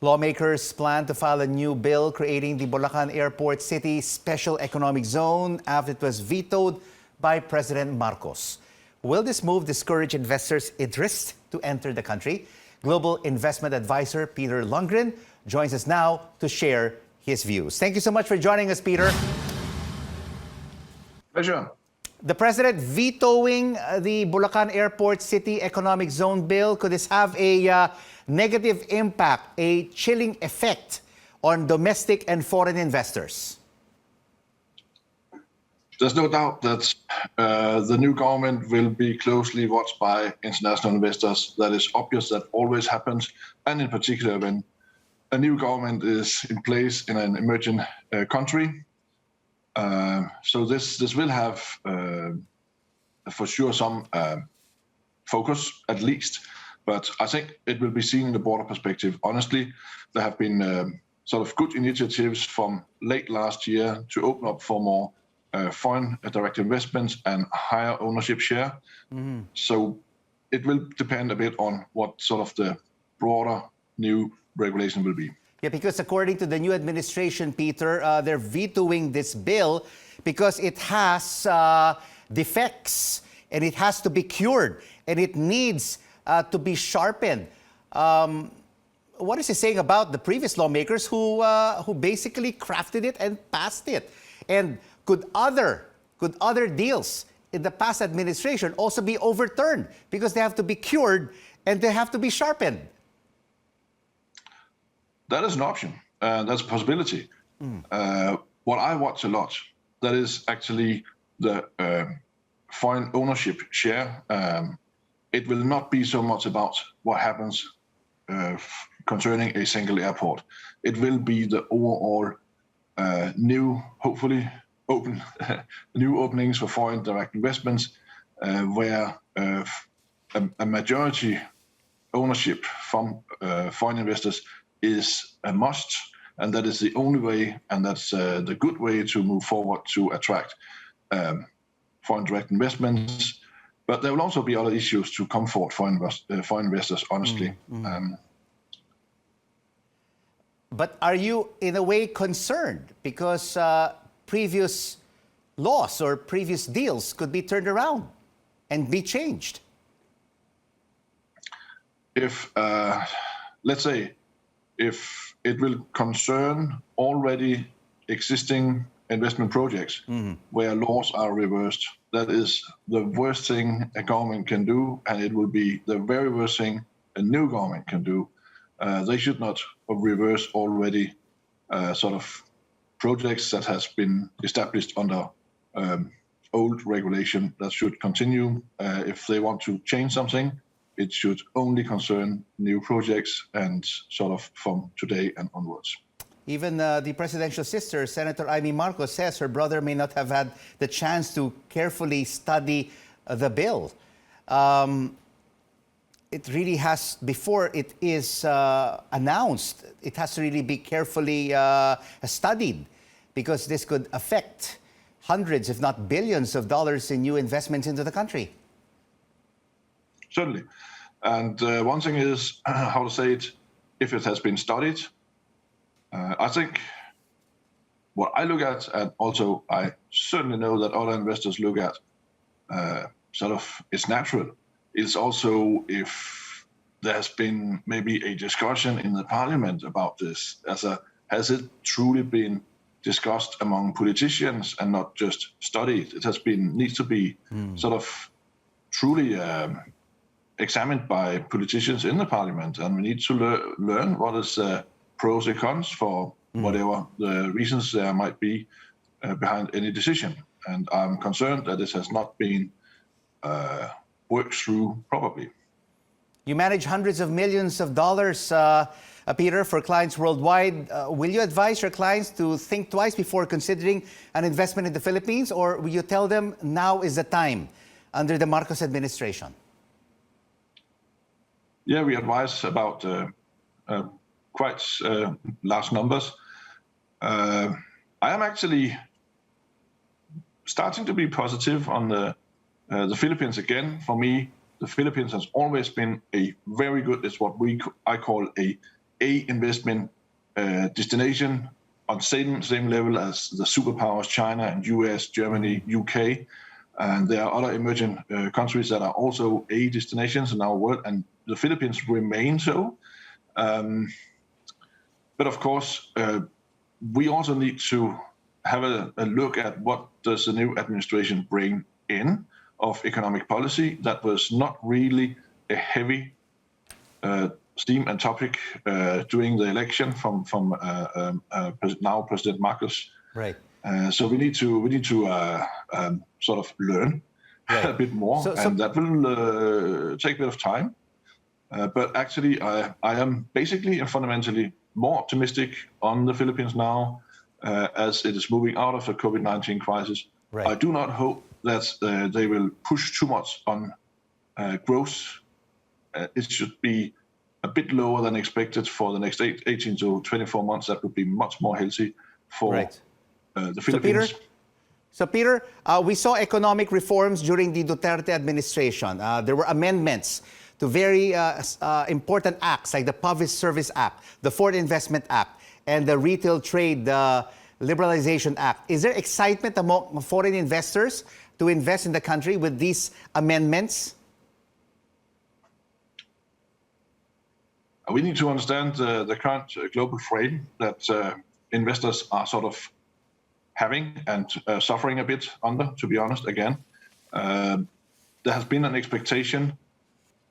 Lawmakers plan to file a new bill creating the Bulacan Airport City Special Economic Zone after it was vetoed by President Marcos. Will this move discourage investors' interest to enter the country? Global Investment Advisor Peter Lundgreen joins us now to share his views. Thank you so much for joining us, Peter. Pleasure. The president vetoing the Bulacan Airport City Economic Zone bill, could this have a negative impact, a chilling effect on domestic and foreign investors? There's no doubt that the new government will be closely watched by international investors. That is obvious, that always happens, and in particular when a new government is in place in an emerging country. So this will have, for sure, some focus, at least. But I think it will be seen in the broader perspective. Honestly, there have been sort of good initiatives from late last year to open up for more foreign direct investments and higher ownership share. Mm-hmm. So it will depend a bit on what sort of the broader new regulation will be. Yeah, because according to the new administration, Peter, they're vetoing this bill because it has defects and it has to be cured and it needs to be sharpened. What is he saying about the previous lawmakers who basically crafted it and passed it? And could other deals in the past administration also be overturned because they have to be cured and they have to be sharpened? That is an option. That's a possibility. What I watch a lot, that is actually the foreign ownership share. It will not be so much about what happens concerning a single airport. It will be the overall new, hopefully, new openings for foreign direct investments, where a majority ownership from foreign investors is a must, and that is the only way, and that's the good way to move forward to attract foreign direct investments. But there will also be other issues to comfort foreign investors, honestly. But are you, in a way, concerned because previous laws or previous deals could be turned around and be changed? If, let's say, if it will concern already existing investment projects where laws are reversed, that is the worst thing a government can do, and it will be the very worst thing a new government can do. They should not reverse already sort of projects that has been established under old regulation. That should continue. If they want to change something, it should only concern new projects and sort of from today and onwards. Even the presidential sister, Senator Amy Marcos, says her brother may not have had the chance to carefully study the bill. It really has, before it is announced, it has to really be carefully studied because this could affect hundreds, if not billions of dollars in new investments into the country. Certainly. And one thing is, how to say it, if it has been studied. I think what I look at, and also I certainly know that other investors look at, sort of, it's natural. It's also if there has been maybe a discussion in the parliament about this, has it truly been discussed among politicians and not just studied? It has been, needs to be sort of truly examined by politicians in the parliament, and we need to learn what is pros and cons for whatever the reasons there might be behind any decision. And I'm concerned that this has not been worked through properly. You manage hundreds of millions of dollars, Peter, for clients worldwide. Will you advise your clients to think twice before considering an investment in the Philippines, or will you tell them now is the time under the Marcos administration? Yeah, we advise about quite large numbers. I am actually starting to be positive on the Philippines again. For me, the Philippines has always been a very good, it's what I call a a investment destination on same level as the superpowers China and US, Germany, UK. And there are other emerging countries that are also A destinations in our world, and the Philippines remain so. But of course, we also need to have a look at what does the new administration bring in of economic policy. That was not really a heavy theme and topic during the election from now President Marcos. Right. So we need to sort of learn a bit more, and that will take a bit of time. But actually, I am basically and fundamentally more optimistic on the Philippines now, as it is moving out of the COVID-19 crisis. Right. I do not hope that they will push too much on growth. It should be a bit lower than expected for the next 18 to 24 months. That would be much more healthy for the Philippines. So Peter, we saw economic reforms during the Duterte administration. There were amendments to very important acts like the Public Service Act, the Foreign Investment Act, and the Retail Trade Liberalization Act. Is there excitement among foreign investors to invest in the country with these amendments? We need to understand the current global frame that investors are sort of having and suffering a bit under, to be honest, again. There has been an expectation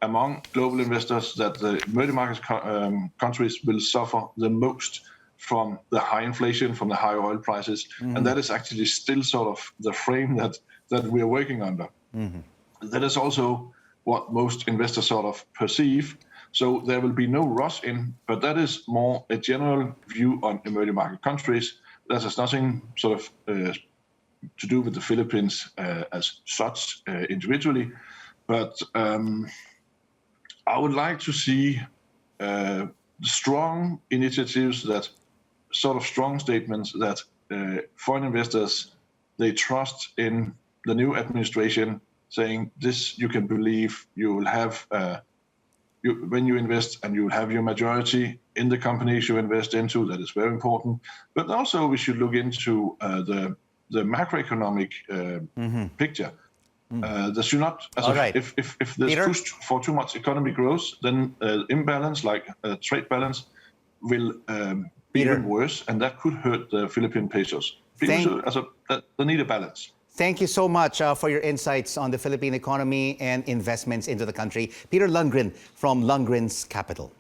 among global investors that the emerging market countries will suffer the most from the high inflation, from the high oil prices. And that is actually still sort of the frame that we are working under. That is also what most investors sort of perceive. So there will be no rush in, but that is more a general view on emerging market countries. That has nothing sort of to do with the Philippines as such individually. But I would like to see strong initiatives, that sort of strong statements that foreign investors, they trust in the new administration, saying this you can believe, you will have when you invest, and you will have your majority in the companies you invest into. That is very important. But also we should look into the macroeconomic picture. There should not, if there's pushed for too much economic growth, then imbalance, like trade balance, will be even worse, and that could hurt the Philippine pesos. They need a balance. Thank you so much for your insights on the Philippine economy and investments into the country. Peter Lundgreen from Lundgreen's Capital.